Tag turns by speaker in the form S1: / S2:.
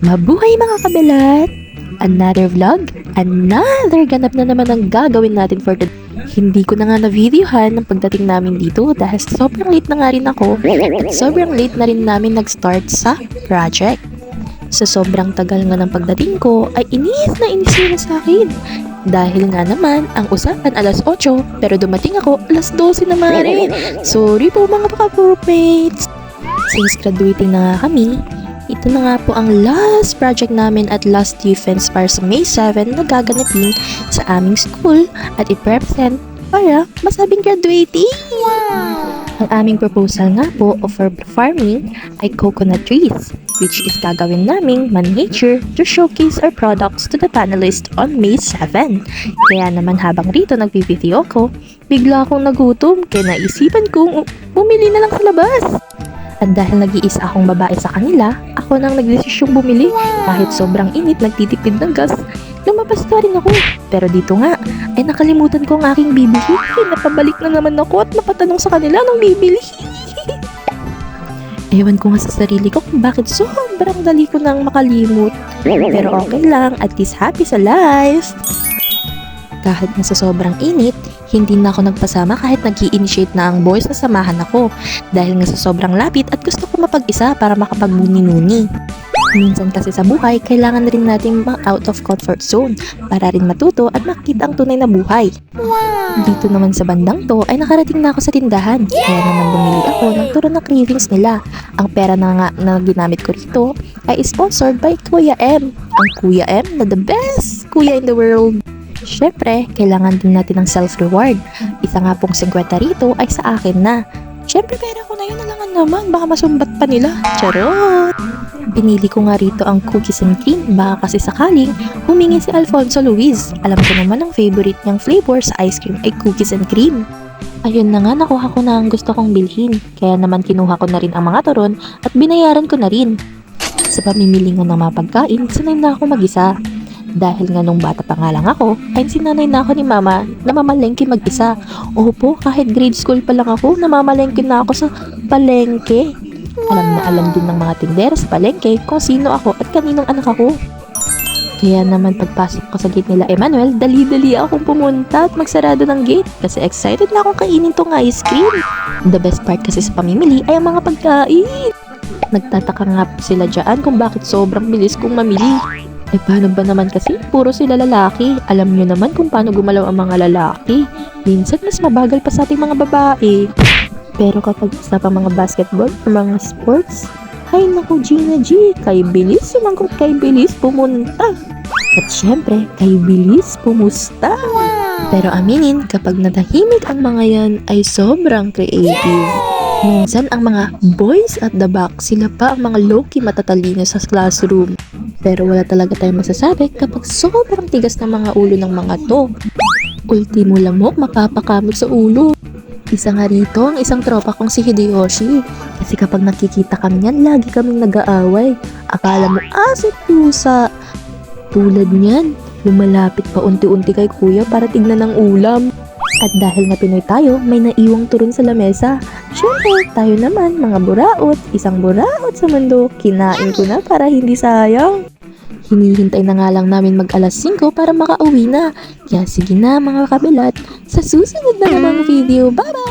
S1: Mabuhay mga kabilat! Another vlog, another ganap na naman ang gagawin natin for today. Hindi ko na nga na-videohan ng pagdating namin dito dahil sobrang late na nga rin ako at sobrang late na rin namin nag-start sa project. Sa sobrang tagal nga ng pagdating ko ay inis na sa akin. Dahil nga naman, ang usapan alas 8 pero dumating ako alas 12 naman rin. Sorry po mga ka-groupmates! Since graduating na nga kami, ito na nga po ang last project namin at last defense para sa May 7 na gaganapin sa aming school at i-present para masabing graduating! Wow! Ang aming proposal nga po of our farming ay coconut trees, which is gagawin naming miniature to showcase our products to the panelists on May 7. Kaya naman habang rito nagpipideo ko, bigla akong nagutom kaya naisipan kong bumili na lang sa labas. At dahil nag-iisa akong babae sa kanila, ako nang nagdesisyong bumili. Kahit sobrang init, nagtitipid ng gas, lumabas ka rin ako. Pero dito nga, ay nakalimutan ko ang aking bibili. Napabalik na naman ako at napatanong sa kanila nung bibili. Ewan ko nga sa sarili ko kung bakit sobrang dali ko nang makalimot. Pero okay lang, at least happy sa life. Kahit na sa sobrang init, hindi na ako nagpasama kahit nag-i-initiate na ang boys na samahan ako dahil nga sa sobrang lapit at gusto ko mapag-isa para makapag-muni-nuni. Minsan kasi sa buhay, kailangan rin natin out of comfort zone para rin matuto at makita ang tunay na buhay. Wow! Dito naman sa bandang to ay nakarating na ako sa tindahan. Kaya naman bumili ako ng turo na cravings nila. Ang pera na ginamit ko rito ay sponsored by Kuya M. Ang Kuya M na the best kuya in the world. Syempre, kailangan din natin ng self-reward. Isa nga pong 50 rito ay sa akin na. Syempre, pera ko na yun nalangan naman. Baka masumbat pa nila. Charot! Pinili ko nga rito ang cookies and cream. Baka kasi sakaling humingi si Alfonso Luis. Alam ko naman ang favorite niyang flavor sa ice cream ay cookies and cream. Ayun na nga, nakuha ko na ang gusto kong bilhin. Kaya naman kinuha ko na rin ang mga turon at binayaran ko na rin. Sa pamimili nga ng mga pagkain, sanay na ako mag-isa. Dahil nga nung bata pa nga lang ako, ay sinanay na ako ni mama na mamalengke mag-isa. Opo, kahit grade school pa lang ako, namamalengke na ako sa palengke. Alam na alam din ng mga tindera sa palengke kung sino ako at kaninong anak ako. Kaya naman pagpasok ko sa gate nila Emmanuel, dali-dali akong pumunta at magsarado ng gate kasi excited na akong kainin tong ice cream. The best part kasi sa pamimili ay ang mga pagkain. Nagtataka nga sila dyan kung bakit sobrang bilis kong mamili. Eh paano ba naman kasi? Puro sila lalaki. Alam nyo naman kung paano gumalaw ang mga lalaki. Minsan mas mabagal pa sa ating mga babae. Pero kapag sa pa mga basketball o mga sports, ay naku Gina G, kay bilis sumangkot, kay bilis pumunta. At syempre, kay bilis pumusta. Pero aminin, kapag natahimik ang mga yan ay sobrang creative. Minsan ang mga boys at the back, sila pa ang mga low-key matatalino sa classroom. Pero wala talaga tayong masasabi kapag sobrang tigas ng mga ulo ng mga to. Ultimo lamok, mapapakamot sa ulo. Isa nga rito ang isang tropa kong si Hideyoshi. Kasi kapag nakikita kami niyan, lagi kaming nag-aaway. Akala mo asit pusa. Tulad niyan, lumalapit pa unti-unti kay kuya para tignan ng ulam. At dahil na Pinoy tayo, may naiwang turon sa lamesa. Siyempre, tayo naman, mga buraot. Isang buraot sa mundo, kinain ko na para hindi sayang. Hinihintay na nga lang namin mag alas 5 para makauwi na. Kaya sige na mga kabilat, sa susunod na namang video. Bye-bye!